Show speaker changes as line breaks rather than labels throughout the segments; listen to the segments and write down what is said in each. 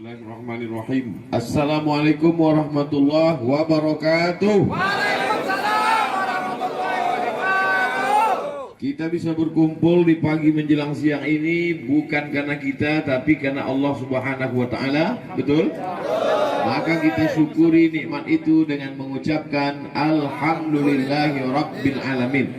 Bismillahirrahmanirrahim. Assalamualaikum warahmatullahi wabarakatuh.
Waalaikumsalam warahmatullahi wabarakatuh.
Kita bisa berkumpul di pagi menjelang siang ini bukan karena kita, tapi karena Allah Subhanahu wa taala. Betul? Maka kita syukuri nikmat itu dengan mengucapkan alhamdulillahi rabbil alamin.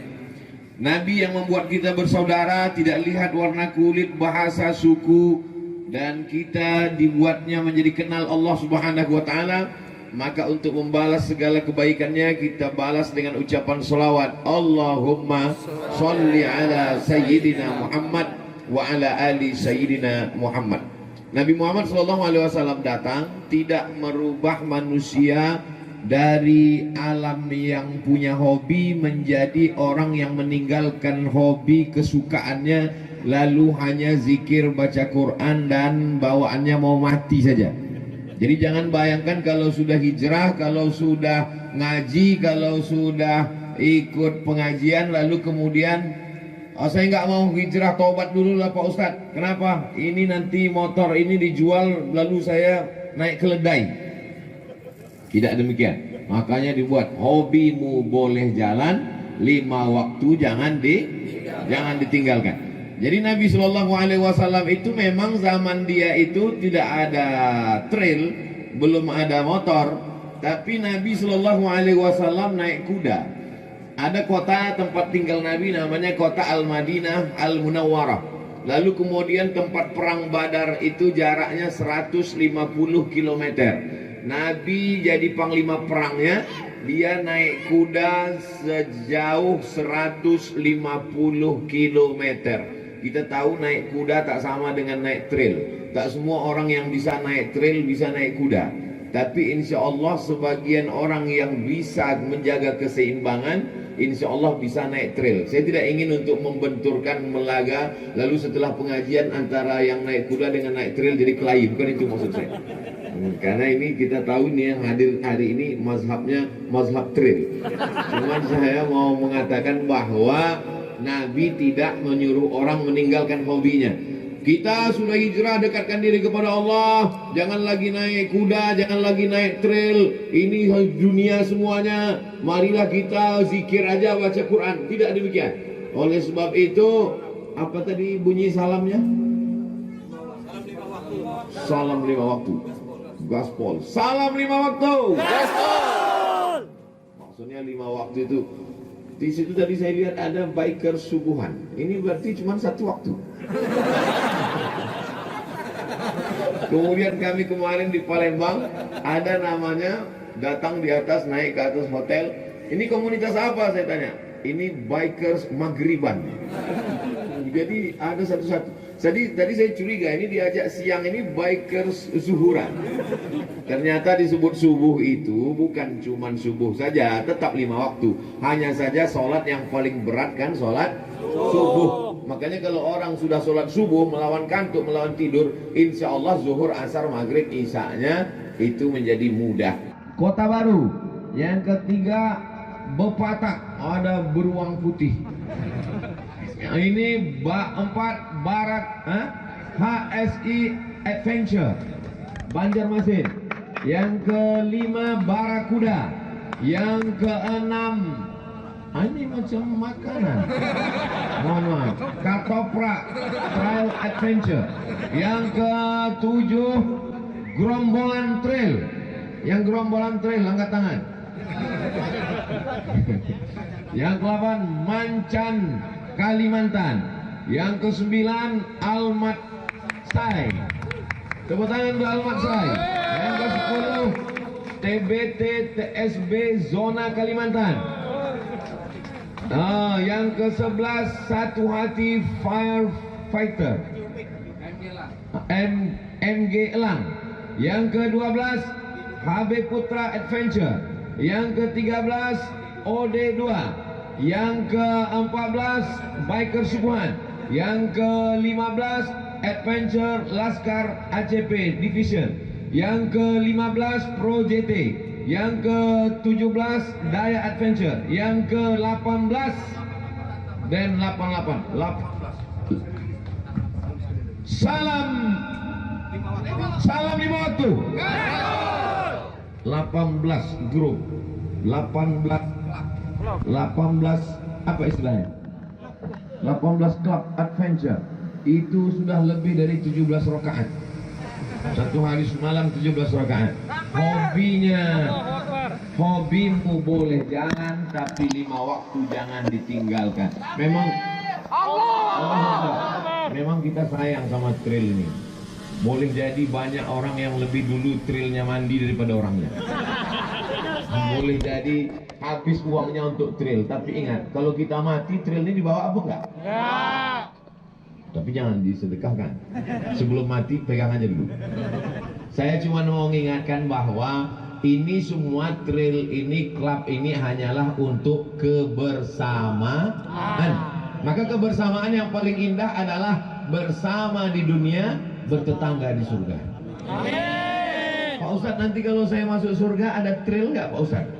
Nabi yang membuat kita bersaudara, tidak lihat warna kulit, bahasa, suku, dan kita dibuatnya menjadi kenal Allah Subhanahu wa taala. Maka untuk membalas segala kebaikannya, kita balas dengan ucapan salawat. Allahumma sholli ala sayyidina Muhammad wa ala ali sayyidina Muhammad. Nabi Muhammad SAW datang tidak merubah manusia dari alam yang punya hobi menjadi orang yang meninggalkan hobi kesukaannya, lalu hanya zikir, baca Quran, dan bawaannya mau mati saja. Jadi jangan bayangkan kalau sudah hijrah, kalau sudah ngaji, kalau sudah ikut pengajian, lalu kemudian saya nggak mau hijrah, tobat dulu lah Pak Ustadz. Kenapa? Ini nanti motor ini dijual, lalu saya naik keledai. Tidak demikian. Makanya dibuat hobimu boleh jalan, 5 waktu jangan ditinggalkan. Jadi Nabi SAW itu memang zaman dia itu tidak ada trail, belum ada motor, tapi Nabi SAW naik kuda. Ada kota tempat tinggal Nabi namanya kota Al-Madinah Al-Munawwarah. Lalu kemudian tempat perang Badar itu jaraknya 150 km. Nabi jadi panglima perangnya, dia naik kuda sejauh 150 km. Kita tahu naik kuda tak sama dengan naik trail. Tak semua orang yang bisa naik trail bisa naik kuda. Tapi insya Allah sebagian orang yang bisa menjaga keseimbangan, insya Allah bisa naik trail. Saya tidak ingin untuk membenturkan melaga, lalu setelah pengajian antara yang naik kuda dengan naik trail jadi kelahi. Bukan itu maksud saya. Karena ini kita tahu nih yang hadir hari ini mazhabnya mazhab trail. Cuman saya mau mengatakan bahwa Nabi tidak menyuruh orang meninggalkan hobinya. Kita sudah hijrah, dekatkan diri kepada Allah. Jangan lagi naik kuda, jangan lagi naik trail. Ini dunia semuanya. Marilah kita zikir aja, baca Quran. Tidak demikian. Oleh sebab itu, apa tadi bunyi salamnya? Salam 5 waktu. Gaspol. Salam 5 waktu.
Gaspol.
Maksudnya 5 waktu itu. Di situ tadi saya lihat ada biker subuhan. Ini berarti cuma 1 waktu. Kemudian kami kemarin di Palembang ada namanya datang di atas, naik ke atas hotel. Ini komunitas apa saya tanya? Ini bikers maghriban. Jadi ada satu-satu. Jadi tadi saya curiga ini diajak siang ini bikers zuhuran. Ternyata disebut subuh itu bukan cuman subuh saja, tetap 5 waktu. Hanya saja sholat yang paling berat kan sholat subuh. Makanya kalau orang sudah sholat subuh melawan kantuk, melawan tidur, insya Allah zuhur, asar, maghrib, isya-nya itu menjadi mudah. Kota Baru. Yang ketiga Bepatak, ada beruang putih. Ini 4 Barat HSI Adventure Banjarmasin. Yang kelima Barakuda. Yang keenam ini macam makanan. Mohon maaf. Katoprak Trail Adventure. Yang ketujuh Gerombolan Trail. Yang Gerombolan Trail angkat tangan. Yang ke-8 Mancan Kalimantan. Yang ke-9 Almat Sai. Tepuk tangan untuk Almat Sai. Yang ke-10 TBT TSB Zona Kalimantan. Yang ke-11 Satu Hati Firefighter MG Elang. Yang ke-12 HB Putra Adventure. Yang ke-13 OD2. Yang ke-14 Biker Subuhan. Yang ke-15 Adventure Laskar ACP Division. Yang ke-15 Pro JT. Yang ke-17 Daya Adventure. Yang ke-18 dan 88 Salam Salam lima waktu. 18 grup, 18 apa istilahnya? 18 club adventure. Itu sudah lebih dari 17 rakaat. Satu hari semalam 17 rakaat. Hobimu boleh jangan, tapi 5 waktu jangan ditinggalkan. Memang kita sayang sama trail ini. Boleh jadi banyak orang yang lebih dulu trailnya mandi daripada orangnya. Boleh jadi habis uangnya untuk trail. Tapi ingat, kalau kita mati, trail ini dibawa apa enggak? Tapi jangan disedekahkan. Sebelum mati, pegang aja dulu. Saya cuma mau mengingatkan bahwa ini semua trail ini, klub ini hanyalah untuk kebersamaan. Maka kebersamaan yang paling indah adalah bersama di dunia, bertetangga di surga. Amin. Pak Ustadz, nanti kalau saya masuk surga ada trail nggak Pak Ustadz?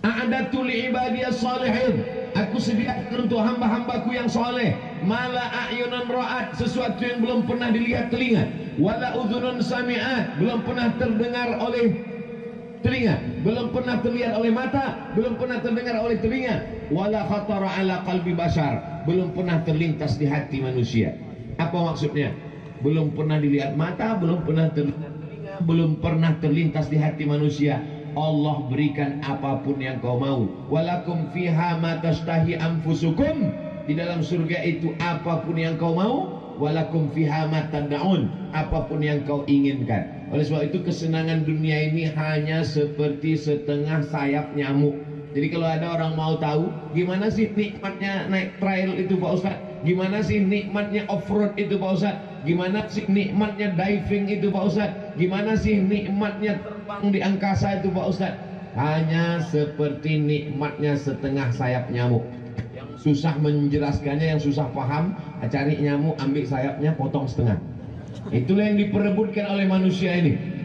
A'adatu li ibadiyas salihin. Aku sediakan untuk hamba-hambaku yang soleh. Mala a'yunan ra'at, sesuatu yang belum pernah dilihat telinga. Wala udhunun sami'at, belum pernah terdengar oleh telinga, belum pernah terlihat oleh mata, belum pernah terdengar oleh telinga. Wala khatara ala qalbi bashar, belum pernah terlintas di hati manusia. Apa maksudnya? Belum pernah dilihat mata, belum pernah terlihat telinga, belum pernah terlintas di hati manusia. Allah berikan apapun yang kau mau. Walakum fiha ma tashtahi anfusukum, di dalam surga itu apapun yang kau mau. Walakum fiha ma tad'un, apapun yang kau inginkan. Oleh sebab itu kesenangan dunia ini hanya seperti setengah sayap nyamuk. Jadi kalau ada orang mau tahu gimana sih nikmatnya naik trail itu Pak Ustadz, gimana sih nikmatnya off-road itu Pak Ustadz, gimana sih nikmatnya diving itu Pak Ustadz, gimana sih nikmatnya terbang di angkasa itu Pak Ustadz, hanya seperti nikmatnya setengah sayap nyamuk. Yang susah menjelaskannya, yang susah paham, cari nyamuk, ambil sayapnya, potong setengah. Itulah yang diperebutkan oleh manusia ini.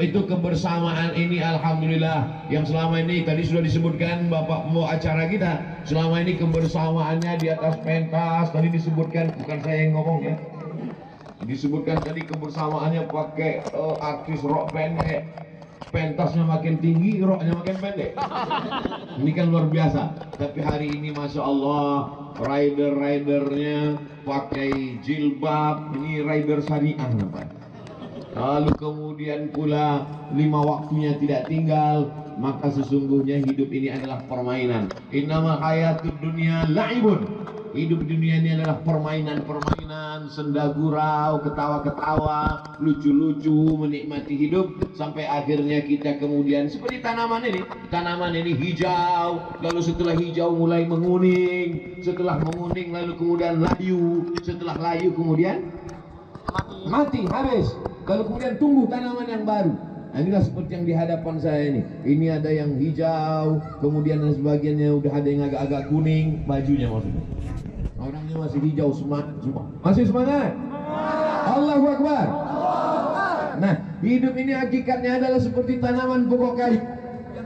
Itu kebersamaan ini, alhamdulillah, yang selama ini tadi sudah disebutkan Bapak pembawa acara kita, selama ini kebersamaannya di atas pentas, tadi disebutkan, bukan saya yang ngomong ya, disebutkan tadi kebersamaannya pakai artis rock pendek, pentasnya makin tinggi, rocknya makin pendek. Ini kan luar biasa. Tapi hari ini Masya Allah, rider-ridernya pakai jilbab, ini rider syariah namanya. Lalu kemudian pula 5 waktunya tidak tinggal. Maka sesungguhnya hidup ini adalah permainan. Innamal hayatud dunya la'ibun. Hidup dunia ini adalah permainan-permainan, senda gurau, ketawa-ketawa, lucu-lucu, menikmati hidup sampai akhirnya kita kemudian seperti tanaman ini. Tanaman ini hijau, lalu setelah hijau mulai menguning, setelah menguning lalu kemudian layu, setelah layu kemudian mati, habis. Kalau kemudian tumbuh tanaman yang baru. Nah, inilah seperti yang di hadapan saya ini. Ini ada yang hijau, kemudian dan sebagiannya udah ada yang agak-agak kuning, bajunya maksudnya. Orangnya masih hijau, semangat semua. Masih semangat? Allahu Akbar. Nah, hidup ini hakikatnya adalah seperti tanaman pokok kayu.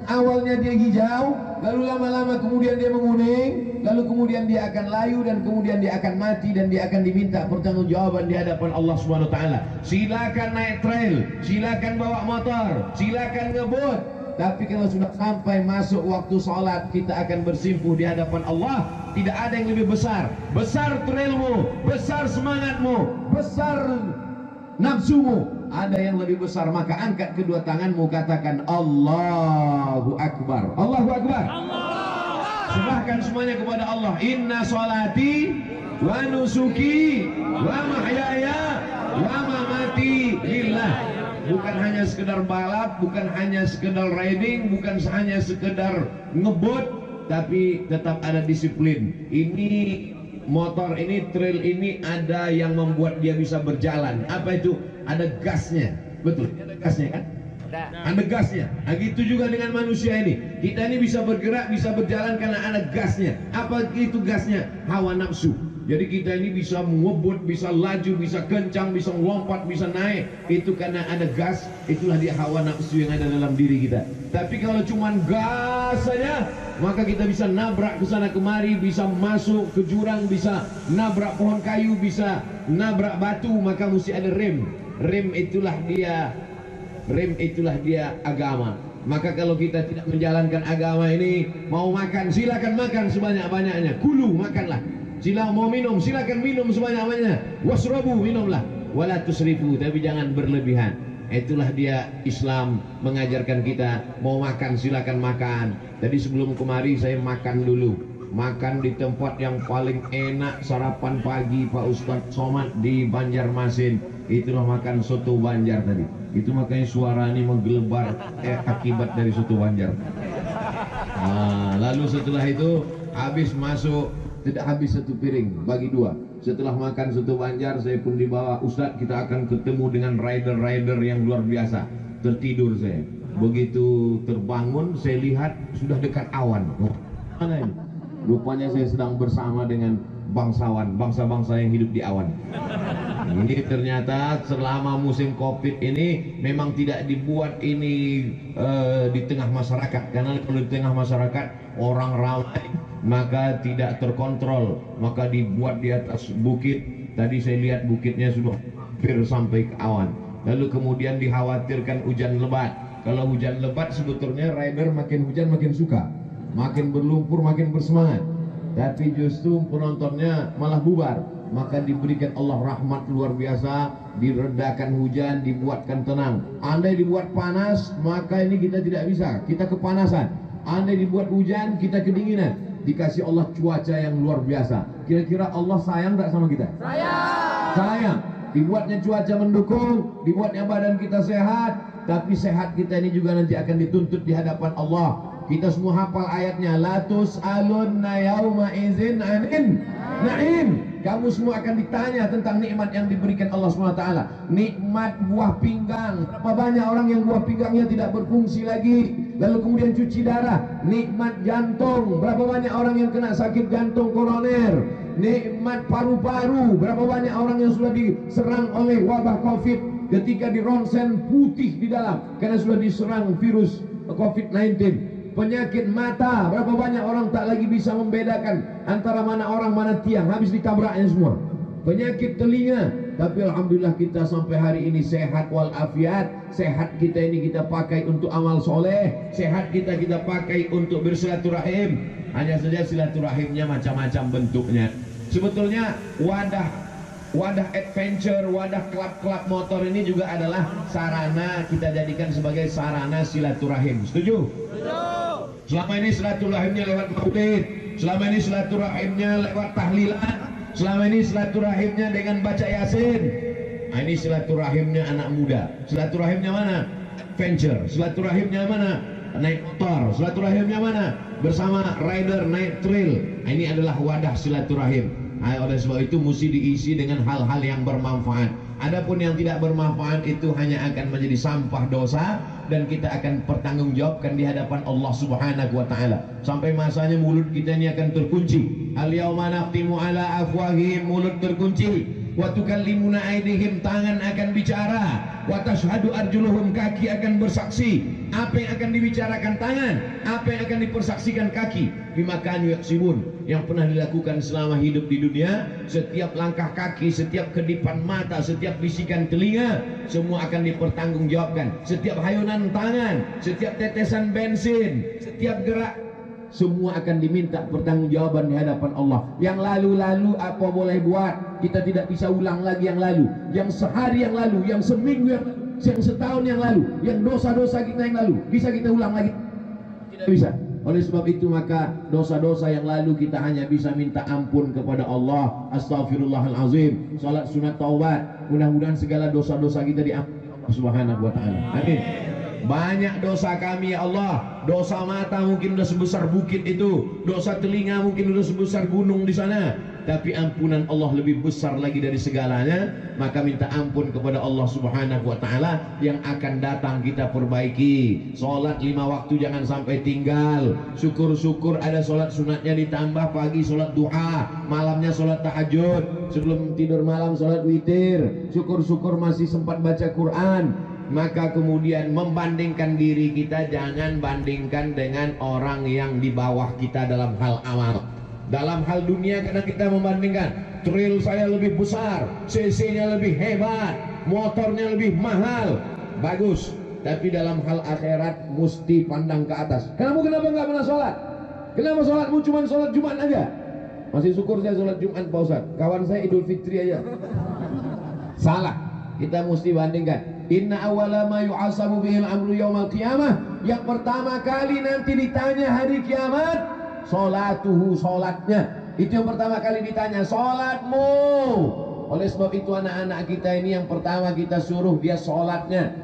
Awalnya dia hijau, lalu lama-lama kemudian dia menguning, lalu kemudian dia akan layu dan kemudian dia akan mati dan dia akan diminta pertanggungjawaban di hadapan Allah Subhanahu wa taala. Silakan naik trail, silakan bawa motor, silakan ngebut. Tapi kalau sudah sampai masuk waktu sholat, kita akan bersimpuh di hadapan Allah. Tidak ada yang lebih besar. Besar trailmu, besar semangatmu, besar nafsumu. Ada yang lebih besar, maka angkat kedua tanganmu, katakan Allahu Akbar. Allahu Akbar. Serahkan semuanya kepada Allah. Inna sholati wa nusuki wa mahyaya wa mamati lillah. Bukan hanya sekedar balap, bukan hanya sekedar riding, bukan hanya sekedar ngebut, tapi tetap ada disiplin. Ini motor ini, trail ini ada yang membuat dia bisa berjalan. Apa itu? Ada gasnya, betul? Ada gasnya kan? Ada gasnya. Nah, gitu juga dengan manusia ini. Kita ini bisa bergerak, bisa berjalan karena ada gasnya. Apa itu gasnya? Hawa nafsu. Jadi kita ini bisa ngebut, bisa laju, bisa kencang, bisa lompat, bisa naik. Itu karena ada gas. Itulah dia hawa nafsu yang ada dalam diri kita. Tapi kalau cuman gas saja, maka kita bisa nabrak ke sana kemari, bisa masuk ke jurang, bisa nabrak pohon kayu, bisa nabrak batu. Maka mesti ada rem. Rem itulah dia agama. Maka kalau kita tidak menjalankan agama ini, mau makan silakan makan sebanyak-banyaknya. Kulu, makanlah. Sila mau minum, silakan minum sebanyak-banyaknya. Wasrabu, minumlah. Wala tusrifu, tapi jangan berlebihan. Itulah dia Islam mengajarkan kita. Mau makan silakan makan. Tadi sebelum kemari saya makan dulu. Makan di tempat yang paling enak sarapan pagi Pak Ustadz Somad di Banjarmasin. Itulah makan soto Banjar tadi. Itu makanya suara ini menggelebar akibat dari soto Banjar. Lalu setelah itu habis masuk, tidak habis satu piring, bagi dua. Setelah makan soto Banjar, saya pun dibawa, Ustadz kita akan ketemu dengan rider-rider yang luar biasa. Tertidur saya. Begitu terbangun, saya lihat sudah dekat awan. Mana ini? Rupanya saya sedang bersama dengan bangsawan, bangsa-bangsa yang hidup di awan. Ini ternyata selama musim Covid ini memang tidak dibuat ini di tengah masyarakat. Karena kalau di tengah masyarakat orang ramai, maka tidak terkontrol. Maka dibuat di atas bukit. Tadi saya lihat bukitnya sudah hampir sampai ke awan. Lalu kemudian dikhawatirkan hujan lebat. Kalau hujan lebat sebetulnya rider makin hujan makin suka, makin berlumpur makin bersemangat. Tapi justru penontonnya malah bubar. Maka diberikan Allah rahmat luar biasa, diredakan hujan, dibuatkan tenang. Andai dibuat panas, maka ini kita tidak bisa, kita kepanasan. Andai dibuat hujan, kita kedinginan. Dikasih Allah cuaca yang luar biasa. Kira-kira Allah sayang tak sama kita? Sayang. Dibuatnya cuaca mendukung, dibuatnya badan kita sehat. Tapi sehat kita ini juga nanti akan dituntut di hadapan Allah. Kita semua hafal ayatnya, la tus'alunna yauma idzin 'anin na'im. Kamu semua akan ditanya tentang nikmat yang diberikan Allah SWT. Nikmat buah pinggang. Berapa banyak orang yang buah pinggangnya tidak berfungsi lagi, lalu kemudian cuci darah. Nikmat jantung. Berapa banyak orang yang kena sakit jantung koroner. Nikmat paru-paru. Berapa banyak orang yang sudah diserang oleh wabah Covid ketika di ronsen putih di dalam karena sudah diserang virus Covid-19. Penyakit mata, berapa banyak orang tak lagi bisa membedakan antara mana orang mana tiang, habis ditabraknya semua. Penyakit telinga, tapi alhamdulillah kita sampai hari ini sehat walafiat. Sehat kita ini kita pakai untuk amal soleh, sehat kita pakai untuk bersilaturahim. Hanya saja silaturahimnya macam-macam bentuknya. Sebetulnya wadah adventure, wadah klub-klub motor ini juga adalah sarana, kita jadikan sebagai sarana silaturahim. Setuju? Selama ini silaturahimnya lewat maulid, selama ini silaturahimnya lewat tahlilan, selama ini silaturahimnya dengan baca yasin. Nah, ini silaturahimnya anak muda. Silaturahimnya mana? Adventure. Silaturahimnya mana? Naik motor. Silaturahimnya mana? Bersama rider naik trail. Nah, ini adalah wadah silaturahim. Nah, oleh sebab itu mesti diisi dengan hal-hal yang bermanfaat. Adapun yang tidak bermanfaat itu hanya akan menjadi sampah dosa dan kita akan pertanggungjawabkan di hadapan Allah Subhanahu wa taala. Sampai masanya mulut kita ini akan terkunci. Al-yauma naqtimu ala afwahihim, mulut terkunci. Wa tukallimuna aydihim, tangan akan bicara. Wa tashhadu arjuluhum, kaki akan bersaksi. Apa yang akan dibicarakan tangan, apa yang akan dipersaksikan kaki. Bima kanu yaksibun, yang pernah dilakukan selama hidup di dunia. Setiap langkah kaki, setiap kedipan mata, setiap bisikan telinga, semua akan dipertanggungjawabkan. Setiap hayunan tangan, setiap tetesan bensin, setiap gerak, semua akan diminta pertanggungjawaban di hadapan Allah. Yang lalu-lalu apa boleh buat, kita tidak bisa ulang lagi yang lalu. Yang sehari yang lalu, yang seminggu yang lalu, yang setahun yang lalu, yang dosa-dosa kita yang lalu, bisa kita ulang lagi? Tidak bisa. Oleh sebab itu maka dosa-dosa yang lalu kita hanya bisa minta ampun kepada Allah. Astaghfirullahalazim. Salat sunat taubat. Mudah-mudahan segala dosa-dosa kita diampuni Allah Subhanahu wa taala. Amin. Banyak dosa kami ya Allah. Dosa mata mungkin sudah sebesar bukit itu, dosa telinga mungkin sudah sebesar gunung di sana, tapi ampunan Allah lebih besar lagi dari segalanya. Maka minta ampun kepada Allah Subhanahu wa taala. Yang akan datang kita perbaiki. Salat 5 waktu jangan sampai tinggal. Syukur-syukur ada salat sunatnya ditambah, pagi salat duha, malamnya salat tahajud, sebelum tidur malam salat witir. Syukur-syukur masih sempat baca Quran. Maka kemudian membandingkan diri kita, jangan bandingkan dengan orang yang di bawah kita dalam hal amal. Dalam hal dunia kadang kita membandingkan, trail saya lebih besar, CC-nya lebih hebat, motornya lebih mahal, bagus. Tapi dalam hal akhirat mesti pandang ke atas. Kenapa nggak pernah sholat? Kenapa sholatmu cuma sholat Jumat aja? Masih syukur saya sholat Jumat Pak Ustadz. Kawan saya Idul Fitri aja. Salah. Kita mesti bandingkan. Inna awwala ma yu'asabu bihil amru yaumal qiyamah. Yang pertama kali nanti ditanya hari kiamat, sholatuhu, sholatnya. Itu yang pertama kali ditanya, sholatmu. Oleh sebab itu anak-anak kita ini yang pertama kita suruh dia sholatnya.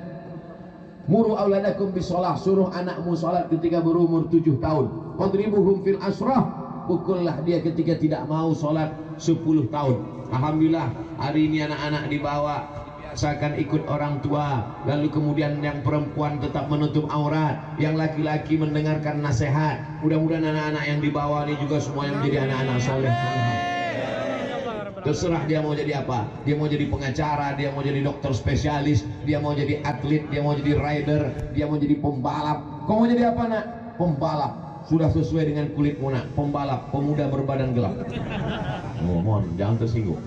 Muru auladakum bisolah, suruh anakmu sholat ketika berumur 7 tahun. Qadribuhum fil asrah, pukullah dia ketika tidak mau sholat 10 tahun. Alhamdulillah hari ini anak-anak dibawa biasakan ikut orang tua, lalu kemudian yang perempuan tetap menutup aurat, yang laki-laki mendengarkan nasihat. Mudah-mudahan anak-anak yang dibawa ini juga semuanya menjadi anak-anak soleh. Terserah dia mau jadi apa. Dia mau jadi pengacara, dia mau jadi dokter spesialis, dia mau jadi atlet, dia mau jadi rider, dia mau jadi pembalap. Kau mau jadi apa nak? Pembalap. Sudah sesuai dengan kulitmu nak. Pembalap, pemuda berbadan gelap. Oh, mohon jangan tersinggung.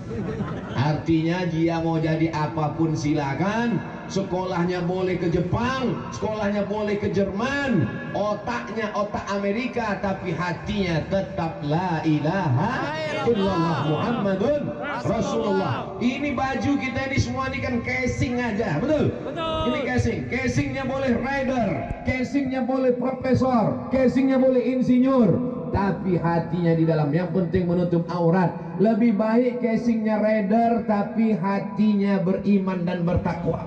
Artinya dia mau jadi apapun silakan. Sekolahnya boleh ke Jepang, sekolahnya boleh ke Jerman, otaknya otak Amerika, tapi hatinya tetap la ilaha illallah Muhammadun Rasulullah. Ini baju kita ini semua ini kan casing aja, betul? Betul. Ini casing, casingnya boleh rider, casingnya boleh profesor, casingnya boleh insinyur, tapi hatinya di dalam. Yang penting menutup aurat. Lebih baik casingnya rider tapi hatinya beriman dan bertakwa,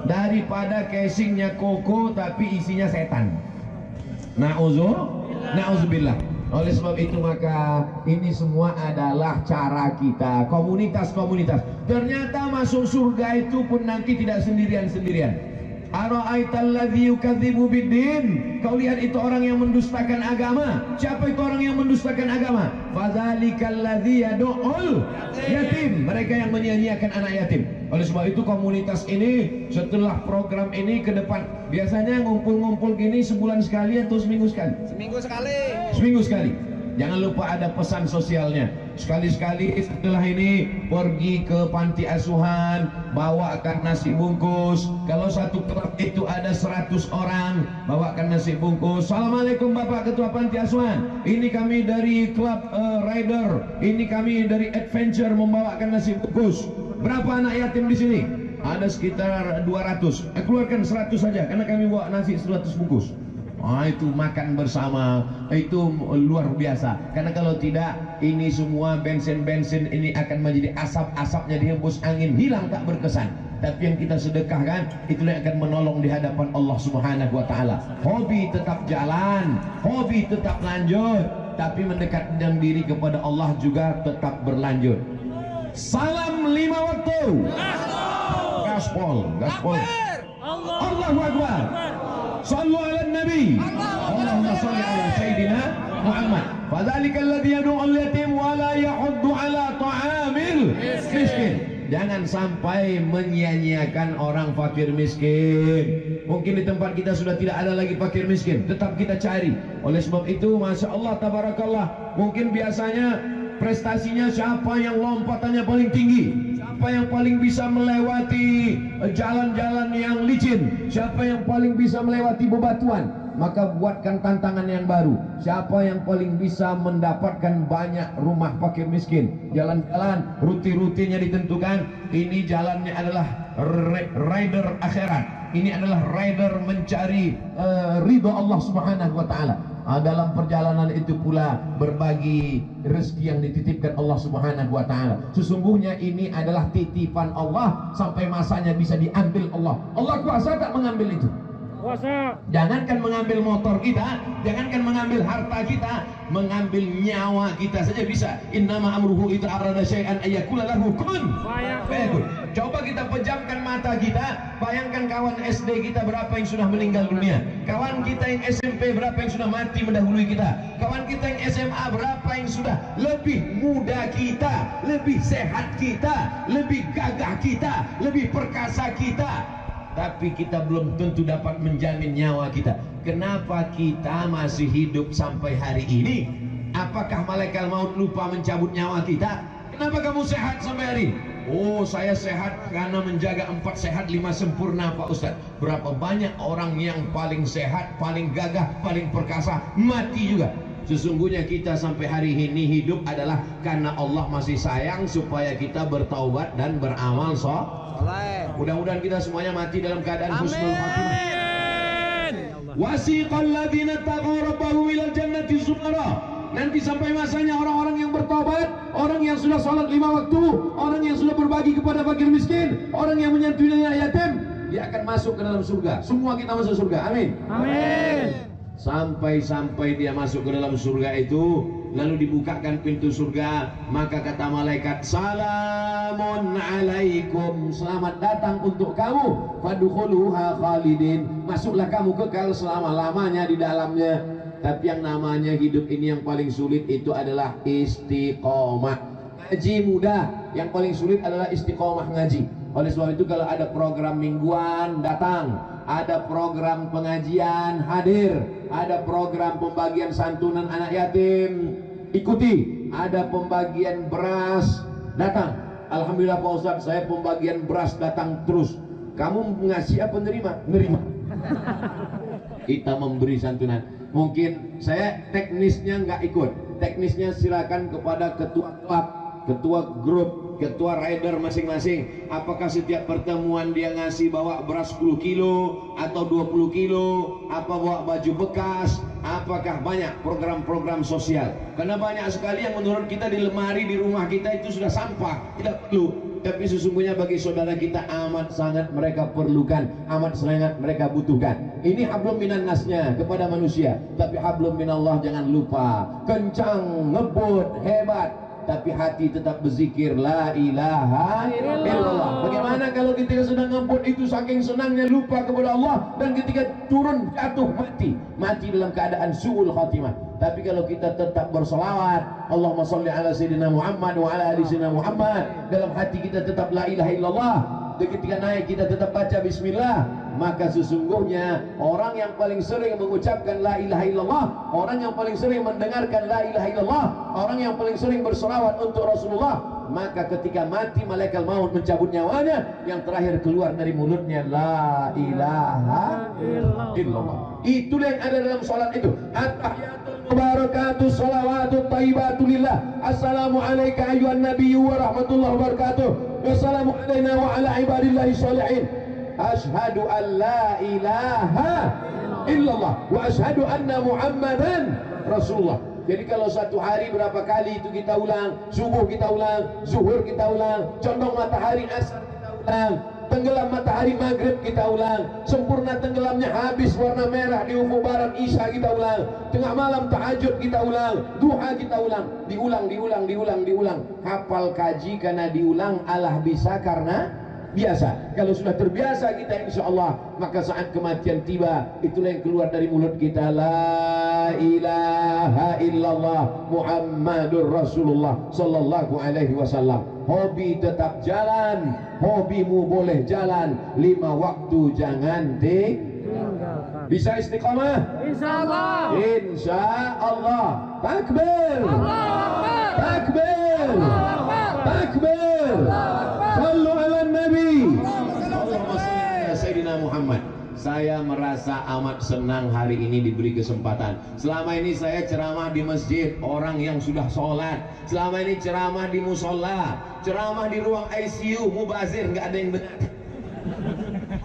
daripada casingnya koko tapi isinya setan. Na'udzubillah. Oleh sebab itu maka ini semua adalah cara kita, komunitas-komunitas. Ternyata masuk surga itu pun nanti tidak sendirian-sendirian. Ara'aital ladzi yukadzibu biddin. Kau lihat itu orang yang mendustakan agama. Siapa itu orang yang mendustakan agama? Fadzalikal ladzi yad'ul yatim. Mereka yang menyia-nyiakan anak yatim. Oleh sebab itu komunitas ini setelah program ini ke depan biasanya ngumpul-ngumpul gini sebulan sekali atau seminggu sekali? Seminggu sekali. Seminggu sekali. Jangan lupa ada pesan sosialnya. Sekali-sekali setelah ini pergi ke panti asuhan, bawakan nasi bungkus. Kalau satu klub itu ada 100 orang, bawakan nasi bungkus. Assalamualaikum Bapak Ketua Panti Asuhan. Ini kami dari klub Rider. Ini kami dari Adventure membawakan nasi bungkus. Berapa anak yatim di sini? Ada sekitar 200. Keluarkan 100 saja karena kami bawa nasi 100 bungkus. Itu makan bersama, itu luar biasa. Karena kalau tidak, ini semua bensin-bensin ini akan menjadi asap-asapnya dihembus angin, hilang tak berkesan. Tapi yang kita sedekahkan, itulah yang akan menolong di hadapan Allah Subhanahu wa Ta'ala. Hobi tetap jalan, hobi tetap lanjut, tapi mendekatkan diri kepada Allah juga tetap berlanjut. Salam 5 waktu. Gaspol. Allahu Akbar. Sallu ala Nabi. Allahumma salli ala Sayyidina Muhammad. Fadzalika alladhi yad'ul yatim wa la yahuddu ala ta'amil miskin. Jangan sampai menyia-nyiakan orang fakir miskin. Mungkin di tempat kita sudah tidak ada lagi fakir miskin, tetap kita cari. Oleh sebab itu, Masya Allah, Tabarakallah, mungkin biasanya prestasinya siapa yang lompatannya paling tinggi, siapa yang paling bisa melewati jalan-jalan yang licin, siapa yang paling bisa melewati bebatuan, maka buatkan tantangan yang baru. Siapa yang paling bisa mendapatkan banyak rumah fakir miskin, jalan-jalan ruti-rutinya ditentukan. Ini jalannya adalah rider akhirat, ini adalah rider mencari ridho Allah Subhanahu wa Ta'ala. Dalam perjalanan itu pula berbagi rezeki yang dititipkan Allah Subhanahu wa Ta'ala. Sesungguhnya ini adalah titipan Allah, sampai masanya bisa diambil Allah. Allah kuasa tak mengambil itu? Kuasa. Jangankan mengambil motor kita, jangankan mengambil harta kita, mengambil nyawa kita saja bisa. Innama amruhu idza arada syai'an ayyakula lahu kun fayakun. Coba kita pejamkan mata kita, bayangkan kawan SD kita berapa yang sudah meninggal dunia, kawan kita yang SMP berapa yang sudah mati mendahului kita, kawan kita yang SMA berapa yang sudah lebih muda kita, lebih sehat kita, lebih gagah kita, lebih perkasa kita, tapi kita belum tentu dapat menjamin nyawa kita. Kenapa kita masih hidup sampai hari ini? Apakah malaikat maut lupa mencabut nyawa kita? Kenapa kamu sehat sampai hari ini? Oh, saya sehat karena menjaga 4 sehat 5 sempurna Pak Ustaz. Berapa banyak orang yang paling sehat, paling gagah, paling perkasa, mati juga. Sesungguhnya kita sampai hari ini hidup adalah karena Allah masih sayang supaya kita bertaubat dan beramal soleh. Mudah-mudahan kita semuanya mati dalam keadaan husnul khatimah. Wasiqal ladzina taqaw rabbahum ilal jannati zumara. Nanti sampai masanya orang-orang yang bertobat, orang yang sudah sholat 5 waktu, orang yang sudah berbagi kepada fakir miskin, orang yang menyantuni anak yatim, dia akan masuk ke dalam surga. Semua kita masuk surga. Amin. Amin. Sampai dia masuk ke dalam surga itu, lalu dibukakan pintu surga, maka kata malaikat, salamun alaikum, selamat datang untuk kamu, fadkhuluha khalidin, masuklah kamu kekal selama-lamanya di dalamnya. Tapi yang namanya hidup ini yang paling sulit itu adalah istiqomah. Ngaji mudah, yang paling sulit adalah istiqomah ngaji. Oleh sebab itu kalau ada program mingguan datang, ada program pengajian hadir, ada program pembagian santunan anak yatim ikuti, ada pembagian beras datang. Alhamdulillah Pak Ustaz, saya pembagian beras datang terus. Kamu ngasih apa nerima? Nerima. Kita memberi santunan. Mungkin saya teknisnya nggak ikut. Teknisnya silakan kepada ketua klub, ketua grup, ketua rider masing-masing. Apakah setiap pertemuan dia ngasih bawa beras 10 kilo atau 20 kilo, apa bawa baju bekas, apakah banyak program-program sosial. Karena banyak sekali yang menurut kita di lemari di rumah kita itu sudah sampah, tidak perlu. Tapi sesungguhnya bagi saudara kita amat sangat mereka perlukan, amat sangat mereka butuhkan. Ini hablum minan nasnya kepada manusia, tapi hablum minallah jangan lupa. Kencang, ngebut, hebat, tapi hati tetap berzikir la ilaha illallah. Bagaimana kalau ketika sedang ngebut itu saking senangnya lupa kepada Allah, dan ketika turun jatuh mati dalam keadaan su'ul khatimah. Tapi kalau kita tetap bersolawat, Allahumma salli ala sayyidina Muhammad wa ala ali sayyidina Muhammad, dalam hati kita tetap la ilaha illallah, dan ketika naik kita tetap baca bismillah, maka sesungguhnya orang yang paling sering mengucapkan la ilaha illallah, orang yang paling sering mendengarkan la ilaha illallah, orang yang paling sering bersolawat untuk Rasulullah, maka ketika mati malaikat maut mencabut nyawanya, yang terakhir keluar dari mulutnya la ilaha illallah. Itulah yang ada dalam salat itu. At-tahiyatul mubarakatuh shalawatut thayyibatu lillah. Assalamu alayka ayyuhan nabiyyu wa rahmatullahi wa barakatuh. Wassalamu alayna wa ala ibadillahi sholihin. Ashhadu an la ilaha illallah wa ashhadu anna Muhammadan Rasulullah. Jadi kalau satu hari berapa kali itu kita ulang, subuh kita ulang, zuhur kita ulang, condong matahari asar kita ulang, tenggelam matahari maghrib kita ulang, sempurna tenggelamnya habis warna merah di ufuk barat isya kita ulang, tengah malam tahajud kita ulang, duha kita ulang, diulang. Hafal kaji karena diulang, alah bisa karena biasa. Kalau sudah terbiasa kita insya Allah, maka saat kematian tiba, itulah yang keluar dari mulut kita, la ilaha illallah Muhammadur Rasulullah sallallahu alaihi wasallam. Hobi tetap jalan, hobimu boleh jalan, 5 waktu jangan tinggalkan. Bisa istiqamah? Insyaallah. Insyaallah. Takbir. Takbir. Takbir. Sallu ala Nabi. Allahumma shalli ala Sayyidina Muhammad. Saya merasa amat senang hari ini diberi kesempatan. Selama ini saya ceramah di masjid, orang yang sudah sholat. Selama ini ceramah di musola, ceramah di ruang ICU, mubazir, nggak ada yang benar.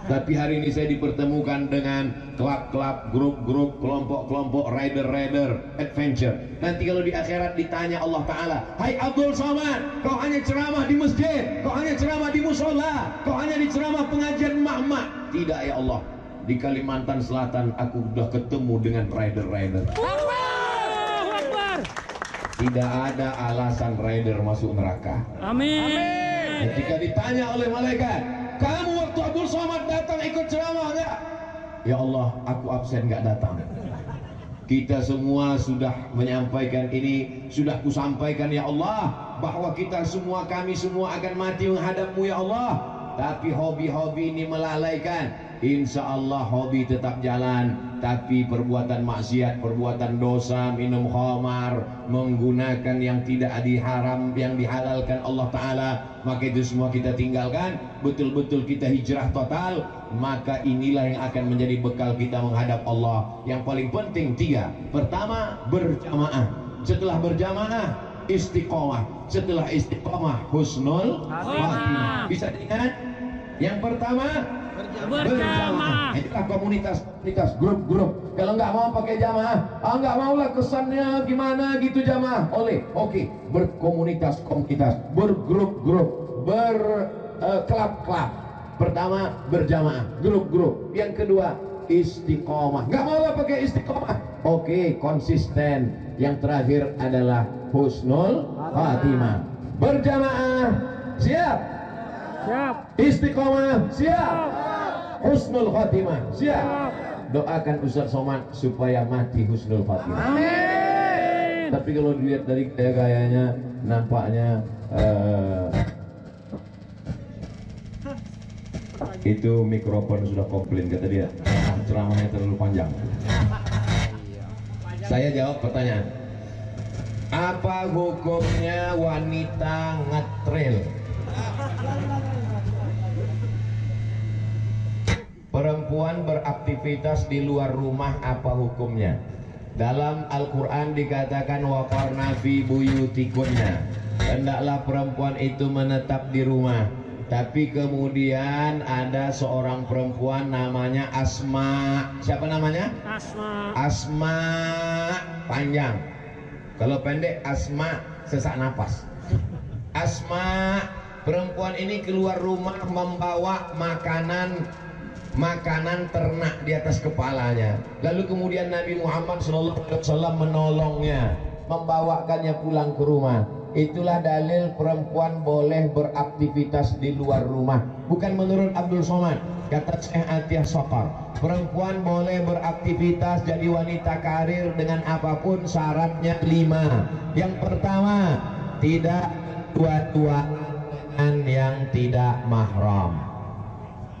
Tapi hari ini saya dipertemukan dengan klub-klub, grup-grup, kelompok-kelompok, rider-rider, adventure. Nanti kalau di akhirat ditanya Allah Ta'ala, hai Abdul Somad, kau hanya ceramah di masjid, kau hanya ceramah di musola, kau hanya di ceramah pengajian mak-mak. Tidak ya Allah, di Kalimantan Selatan aku sudah ketemu dengan rider-rider. Tidak ada alasan rider masuk neraka. Amin. Ketika ditanya oleh malaikat, kamu waktu Abdul Somad datang ikut ceramah enggak? Ya Allah, aku absen enggak datang. Kita semua sudah menyampaikan ini, sudah kusampaikan ya Allah, bahwa kita semua, kami semua akan mati menghadapmu ya Allah. Tapi hobi-hobi ini melalaikan. insya Allah hobi tetap jalan, tapi perbuatan maksiat, perbuatan dosa, minum khamar, menggunakan yang tidak diharam, yang dihalalkan Allah Ta'ala, maka itu semua kita tinggalkan, betul-betul kita hijrah total, maka inilah yang akan menjadi bekal kita menghadap Allah. Yang paling penting 3. Pertama, berjamaah. Setelah berjamaah, istiqomah. Setelah istiqomah, husnul khatimah. Bisa diingat? Yang pertama, berjamaah. Itulah komunitas, grup-grup. Kalau nggak mau pakai jamaah, nggak maulah kesannya gimana gitu jamaah. Oke, berkomunitas, bergrup-grup, berklub-klub. Pertama berjamaah, grup-grup. Yang kedua istiqomah. Nggak maulah pakai istiqomah. Oke, konsisten. Yang terakhir adalah husnul khatimah. Berjamaah, siap. Istiqomah, siap. Husnul khatimah, siap. Doakan Ustaz Somad supaya mati husnul khatimah.
Amin.
Tapi kalau dilihat dari gayanya, nampaknya itu mikrofon sudah komplain, kata dia. Ceramahnya terlalu panjang. Saya jawab pertanyaan. Apa hukumnya wanita ngetril? Perempuan beraktivitas di luar rumah, apa hukumnya? Dalam Al-Quran dikatakan waqarna fi buyutikunna, hendaklah perempuan itu menetap di rumah. Tapi kemudian ada seorang perempuan namanya Asma. Siapa namanya? Asma panjang. Kalau pendek Asma sesak napas. Asma, perempuan ini keluar rumah membawa makanan ternak di atas kepalanya. Lalu kemudian Nabi Muhammad SAW menolongnya, membawakannya pulang ke rumah. Itulah dalil perempuan boleh beraktivitas di luar rumah. Bukan menurut Abdul Somad, kata Syekh Atiyah Sokar, perempuan boleh beraktivitas jadi wanita karir dengan apapun, syaratnya 5. Yang pertama, tidak tua-tuaan yang tidak mahram.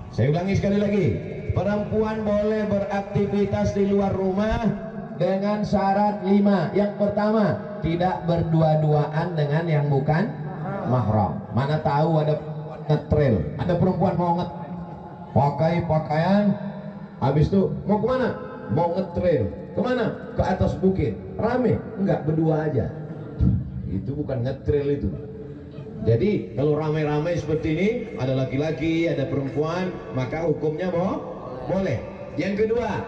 Saya ulangi sekali lagi, perempuan boleh beraktivitas di luar rumah dengan syarat 5. Yang pertama, tidak berdua-duaan dengan yang bukan mahram. Mana tahu ada ngetrail, ada perempuan mau pakai pakaian, habis itu mau kemana? Mau ngetrail, kemana? Ke atas bukit, rame? Enggak, berdua aja. Itu bukan ngetrail itu. Jadi kalau ramai-ramai seperti ini, ada laki-laki, ada perempuan, maka hukumnya boleh. Yang kedua,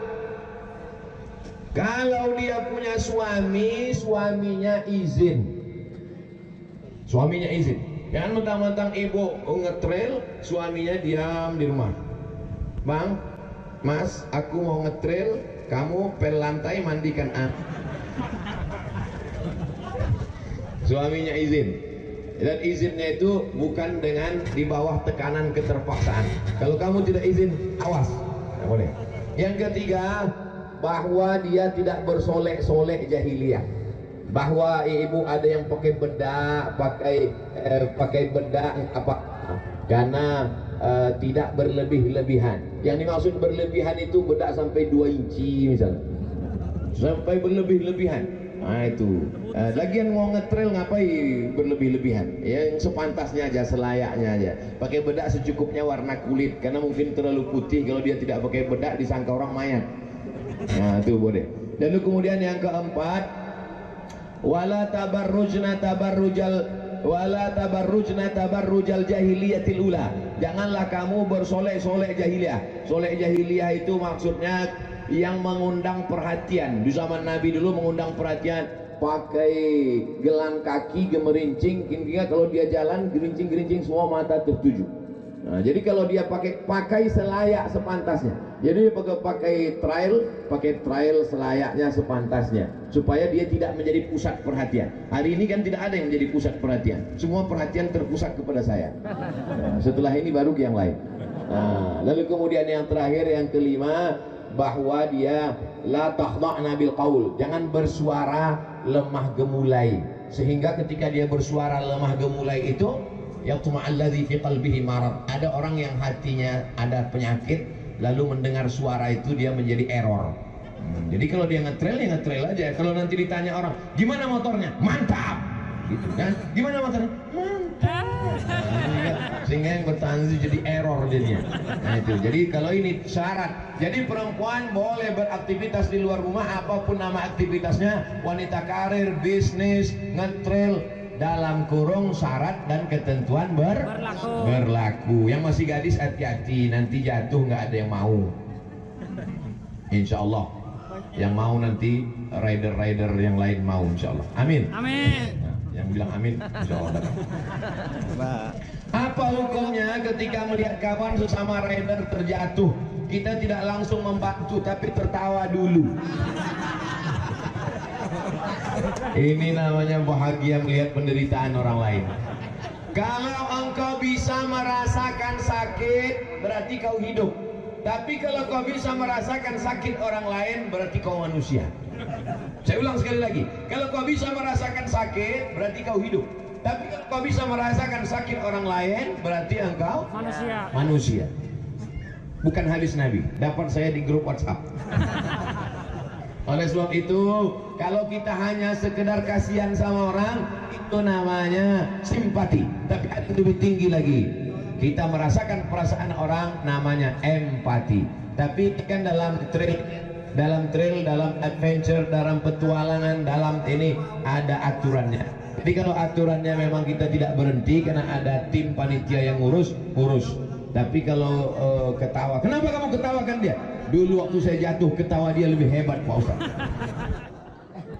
kalau dia punya suami, suaminya izin. Suaminya izin. Jangan mentang-mentang ibu ngetrail, suaminya diam di rumah. Bang, Mas, aku mau ngetrail, kamu pel lantai mandikan aku. Suaminya izin. Dan izinnya itu bukan dengan di bawah tekanan keterpaksaan. Kalau kamu tidak izin, awas. Tidak boleh. Yang ketiga, bahwa dia tidak bersolek-solek jahiliyah. Bahwa ibu ada yang pakai bedak, pakai bedak apa? Karena tidak berlebih-lebihan. Yang dimaksud berlebihan itu bedak sampai 2 inci misalnya. Sampai berlebih-lebihan. Nah itu. Lagian mau ngetrail ngapain berlebih-lebihan? Yang sepantasnya aja, selayaknya aja. Pakai bedak secukupnya warna kulit, karena mungkin terlalu putih. Kalau dia tidak pakai bedak disangka orang mayat. Nah itu boleh. Lalu kemudian yang keempat, wala tabarrujna tabarrujal jahiliyatil ula. Janganlah kamu bersolek-solek jahiliyah. Solek jahiliyah itu maksudnya yang mengundang perhatian. Di zaman Nabi dulu mengundang perhatian, pakai gelang kaki gemerincing, hingga kalau dia jalan gerincing-gerincing semua mata tertuju. Nah, jadi kalau dia pakai selayak sepantasnya. Jadi pakai trail selayaknya sepantasnya, supaya dia tidak menjadi pusat perhatian. Hari ini kan tidak ada yang menjadi pusat perhatian. Semua perhatian terpusat kepada saya. Nah, setelah ini baru yang lain. Nah, lalu kemudian yang terakhir, yang kelima, bahwa dia la takhda'na bil qaul, jangan bersuara lemah gemulai, sehingga ketika dia bersuara lemah gemulai itu yatma'alladzi fi qalbihi marad, ada orang yang hatinya ada penyakit, lalu mendengar suara itu dia menjadi error. Jadi kalau dia ngetrail ya ngetrail aja. Kalau nanti ditanya orang, gimana motornya? Mantap, gitu kan? Gimana motornya? Mantap. Sehingga yang bertahan itu jadi error jadinya. Nah itu. Jadi kalau ini syarat. Jadi perempuan boleh beraktivitas di luar rumah apapun nama aktivitasnya, wanita karir, bisnis, ngetrail, dalam kurung syarat dan ketentuan berlaku. Yang masih gadis hati-hati, nanti jatuh nggak ada yang mau. Insya Allah. Yang mau nanti rider-rider yang lain mau, insya Allah. Amin.
Amin.
Nah, yang bilang amin, insya Allah. Apa hukumnya ketika melihat kawan sesama rider terjatuh, kita tidak langsung membantu tapi tertawa dulu? Ini namanya bahagia melihat penderitaan orang lain. Kalau engkau bisa merasakan sakit, berarti kau hidup. Tapi kalau kau bisa merasakan sakit orang lain, berarti kau manusia. Saya ulang sekali lagi. Kalau kau bisa merasakan sakit, berarti kau hidup. Tapi kalau kau bisa merasakan sakit orang lain, berarti engkau manusia. Bukan hadis Nabi. Dapat saya di grup WhatsApp. Oleh sebab itu, kalau kita hanya sekedar kasihan sama orang, itu namanya simpati. Tapi ada lebih tinggi lagi. Kita merasakan perasaan orang, namanya empati. Tapi kan dalam trail, dalam adventure, dalam petualangan, dalam ini ada aturannya. Jadi kalau aturannya memang kita tidak berhenti karena ada tim panitia yang urus. Tapi kalau ketawa, kenapa kamu ketawakan dia? Dulu waktu saya jatuh, ketawa dia lebih hebat, Pak Ustaz.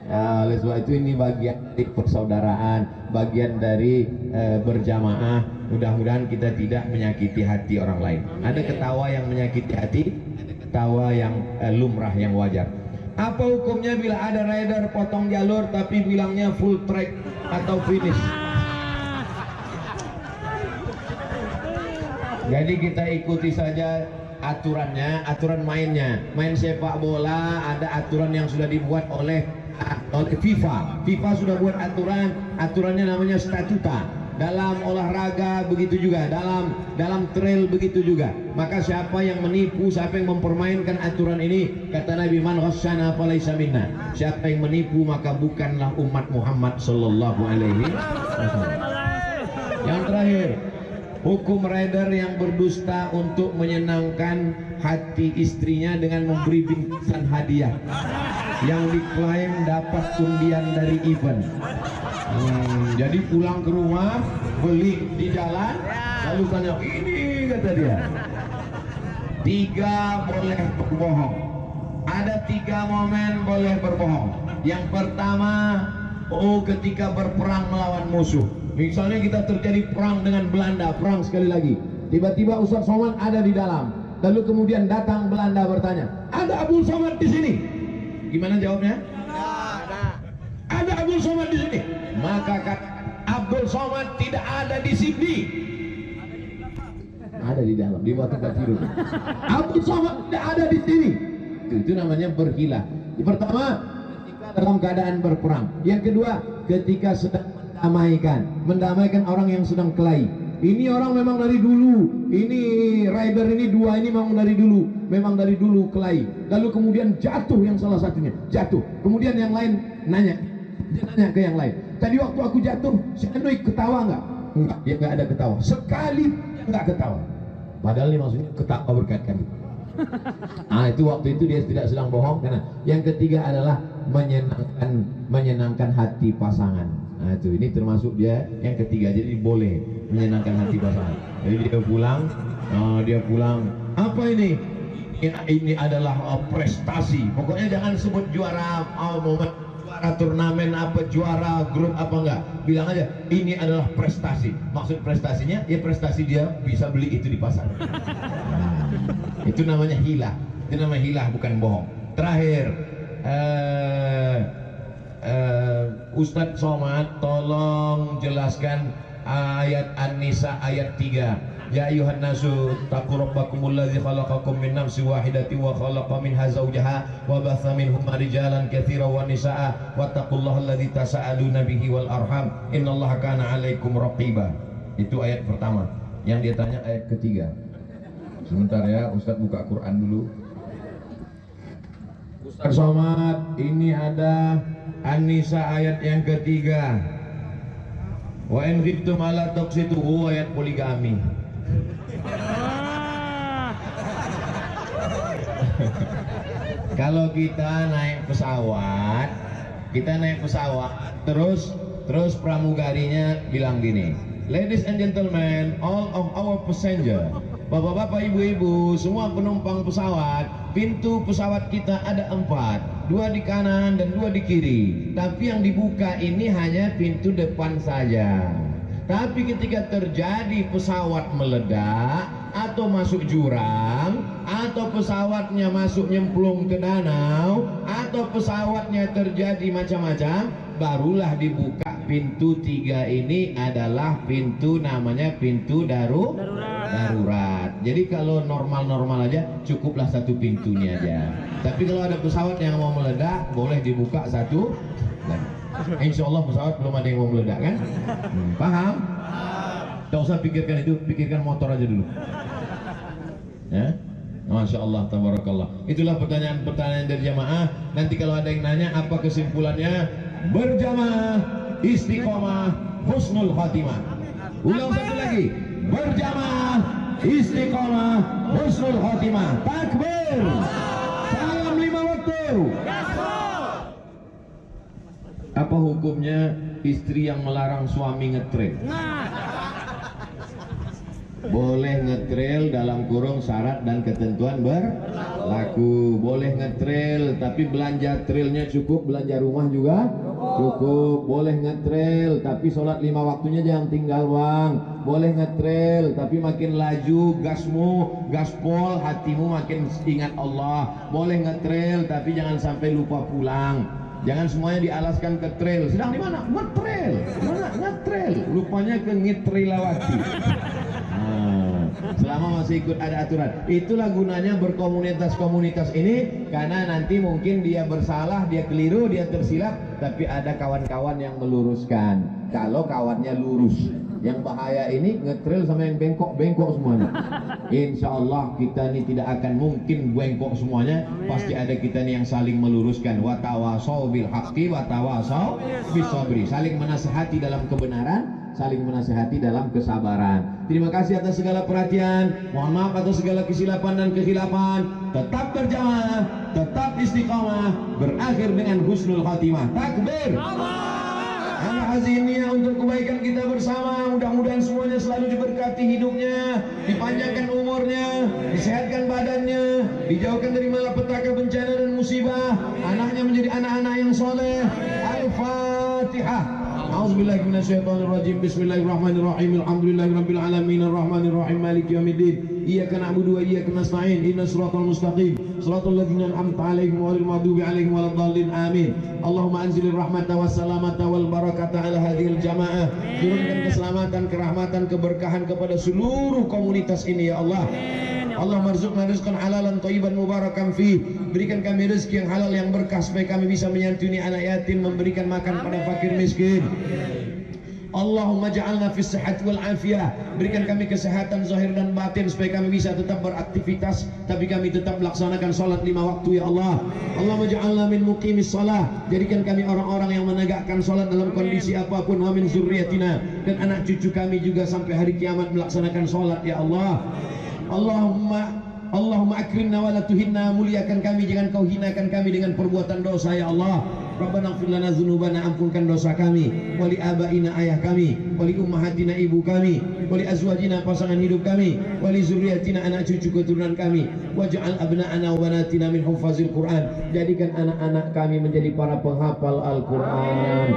Ya, oleh sebab itu ini bagian dari persaudaraan, bagian dari berjamaah. Mudah-mudahan kita tidak menyakiti hati orang lain. Ada ketawa yang menyakiti hati, ada ketawa yang lumrah, yang wajar. Apa hukumnya bila ada rider potong jalur tapi bilangnya full track atau finish? Jadi kita ikuti saja aturannya, aturan mainnya. Main sepak bola ada aturan yang sudah dibuat oleh FIFA. FIFA sudah buat aturannya namanya statuta. Dalam olahraga begitu juga, dalam trail begitu juga. Maka siapa yang menipu, siapa yang mempermainkan aturan ini, kata Nabi, man ghasyana falaysa minna. Siapa yang menipu maka bukanlah umat Muhammad sallallahu alaihi wasallam. Yang terakhir, hukum rider yang berdusta untuk menyenangkan hati istrinya dengan memberi bingkisan hadiah yang diklaim dapat undian dari event. Jadi pulang ke rumah, beli di jalan, lalu tanya, ini kata dia. 3 boleh berbohong. Ada 3 momen boleh berbohong. Yang pertama, ketika berperang melawan musuh. Misalnya kita terjadi perang dengan Belanda, perang sekali lagi. Tiba-tiba Ustaz Somad ada di dalam. Lalu kemudian datang Belanda bertanya, ada Abdul Somad di sini? Gimana jawabnya? Ada Abdul Somad di sini. Maka kata Abdul Somad tidak ada di sini. Ada di dalam, di bawah tempat tidur. Abdul Somad tidak ada di sini. Itu namanya berhilah. Yang pertama, ketika dalam keadaan berperang. Yang kedua, ketika sedang mendamaikan orang yang sedang kelahi. Ini orang memang dari dulu, ini rider ini 2 ini memang dari dulu kelahi. Lalu kemudian jatuh yang salah satunya, jatuh. Kemudian yang lain nanya ke yang lain, tadi waktu aku jatuh, si Anoi ketawa nggak? Enggak, dia nggak ada ketawa. Sekali nggak ketawa. Padahal ini maksudnya ketawa berkali-kali. Nah itu waktu itu dia tidak sedang bohong. Karena yang ketiga adalah menyenangkan hati pasangan. Nah itu, ini termasuk dia yang ketiga. Jadi boleh menyenangkan hati pasangan. Jadi dia pulang. Apa ini? Ini adalah prestasi. Pokoknya jangan sebut juara momen, juara turnamen apa, juara grup apa enggak. Bilang aja ini adalah prestasi. Maksud prestasinya ya prestasi dia bisa beli itu di pasar. Itu namanya hilah. Itu namanya hilah, bukan bohong. Terakhir, Ustadz Somad tolong jelaskan ayat An-Nisa ayat 3. Ya ayuhan nasu taqu rabbakumul ladzi khalaqakum min nafsin wahidatin wa khalaqa minha zawjaha wa batha minhuma rijalan katsiran wa nisaa wattaqullaha alladzi tasaaluna bihi wal arham innallaha kana 'alaikum raqiba. Itu ayat pertama. Yang dia tanya ayat ketiga. Sebentar ya, Ustadz buka Quran dulu. Ustadz Somad, ini ada An-Nisa ayat yang ketiga. Wa in khiftum ala tuqsitu, ayat poligami. Kalau kita naik pesawat, terus pramugarinya bilang gini, ladies and gentlemen, all of our passenger, bapak-bapak, ibu-ibu, semua penumpang pesawat, pintu pesawat kita ada 4, 2 di kanan dan 2 di kiri, tapi yang dibuka ini hanya pintu depan saja. Tapi ketika terjadi pesawat meledak atau masuk jurang, atau pesawatnya masuk nyemplung ke danau, atau pesawatnya terjadi macam-macam, barulah dibuka pintu 3 ini. Adalah pintu, namanya pintu darurat. Jadi kalau normal-normal aja cukuplah 1 pintunya aja. Tapi kalau ada pesawat yang mau meledak, boleh dibuka 1. Insya Allah pesawat belum ada yang mau meledak kan? Paham? Tak usah pikirkan itu, pikirkan motor aja dulu. Ya? Masya Allah, tabarakallah. Itulah pertanyaan-pertanyaan dari jamaah. Nanti kalau ada yang nanya apa kesimpulannya, berjamaah, istiqomah, husnul khatimah. Ulang satu lagi, berjamaah, istiqomah, husnul khatimah. Takbir. Salam 5 waktu. Apa hukumnya istri yang melarang suami ngetrail? Boleh ngetrail dalam kurung syarat dan ketentuan berlaku. Boleh ngetrail tapi belanja trailnya cukup, belanja rumah juga cukup. Boleh ngetrail tapi sholat 5 waktunya jangan tinggal bang. Boleh ngetrail tapi makin laju gasmu, gaspol, hatimu makin ingat Allah. Boleh ngetrail tapi jangan sampai lupa pulang. Jangan semuanya dialaskan ke trail. Sedang di mana? Ngetrail. Mana? Ngetrail. Lupanya ke Ngitrilawati. Selama masih ikut ada aturan. Itulah gunanya berkomunitas ini, karena nanti mungkin dia bersalah, dia keliru, dia tersilap, tapi ada kawan-kawan yang meluruskan. Kalau kawannya lurus. Yang bahaya ini ngetrail sama yang bengkok semuanya. Insya Allah kita ini tidak akan mungkin bengkok semuanya. Pasti ada kita nih yang saling meluruskan. Watawasau bil haqqi watawasau bis sabri. Saling menasihati dalam kebenaran, saling menasihati dalam kesabaran. Terima kasih atas segala perhatian. Mohon maaf atas segala kesilapan dan kekhilafan. Tetap berjamaah, tetap istiqamah, berakhir dengan husnul khatimah. Takbir. Al-Haziniah untuk kebaikan kita bersama. Mudah-mudahan semuanya selalu diberkati hidupnya, dipanjangkan umurnya, disehatkan badannya, dijauhkan dari malapetaka, bencana dan musibah. Anaknya menjadi anak-anak yang soleh. Al-Fatihah. A'udzubillahi minasyaitonirrajim. Bismillahirrahmanirrahim. Alhamdulillahirabbil alamin arrahmanirrahim maliki yaumiddin. Iyyaka na'budu wa iyyaka nasta'in. Ihdinas siratal mustaqim. Shiratal ladzina an'amta 'alaihim ghairil maghdubi 'alaihim waladdallin. Amin. Allahumma anzilir rahmata wassalamata wal barakata 'ala hadhil jamaah. Turunkan keselamatan, kerahmatan, keberkahan kepada seluruh komunitas ini ya Allah. Allahumma arzuqna rizqan halalan thayyiban mubarakan fi. Berikan kami rezeki yang halal yang berkah supaya kami bisa menyantuni anak yatim, memberikan makan pada fakir miskin. Allahumma ja'alna fis sihhati wal afiyah. Berikan kami kesehatan zahir dan batin supaya kami bisa tetap beraktivitas tapi kami tetap melaksanakan salat 5 waktu ya Allah. Allahumma ja'alna min muqimis shalah. Jadikan kami orang-orang yang menegakkan salat dalam kondisi apapun. Wa min zurriyatina, dan anak cucu kami juga sampai hari kiamat melaksanakan salat ya Allah. Allahumma akrimna wa la tuhinna. Muliakan kami, jangan kau hinakan kami dengan perbuatan dosa ya Allah. Rabbana ighfir lana dzunubana, ampunkan dosa kami, wali abaina, ayah kami, wali ummahatina, ibu kami, wali azwajina, pasangan hidup kami, wali zurriyatina, anak cucu keturunan kami, waj'al abna'ana wa banatina min hufazil Quran. Jadikan anak-anak kami menjadi para penghafal Al-Quran.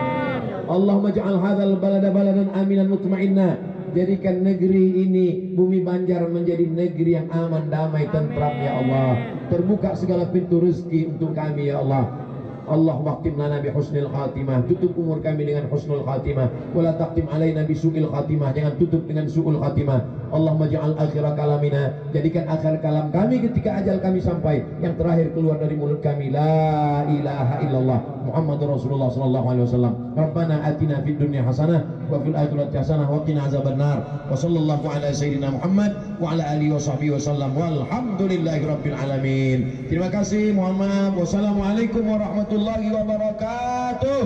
Allahumma ja'al hadzal balada baladan aminan mutma'inna. Jadikan negeri ini, bumi Banjar, menjadi negeri yang aman, damai, tentram ya Allah. Terbuka segala pintu rezeki untuk kami ya Allah. Allahumma khtim lana bi husnil khatimah. Tutup umur kami dengan husnul khatimah. Wala taqtim alaina bi su'il khatimah. Jangan tutup dengan su'ul khatimah.
Allahumma ja'al akhir kalamina, jadikan akhir kalam kami ketika ajal kami sampai, yang terakhir keluar dari mulut kami la ilaha illallah Muhammadur Rasulullah sallallahu alaihi wasallam. Rabbana atina fid dunya hasanah wa fil akhirati hasanah wa qina azabannar. Wa sallallahu ala sayyidina Muhammad wa ala alihi wa sahbihi wasallam. Walhamdulillahi rabbil alamin. Terima kasih, mohon maaf. Wassalamualaikum warahmatullahi wabarakatuh.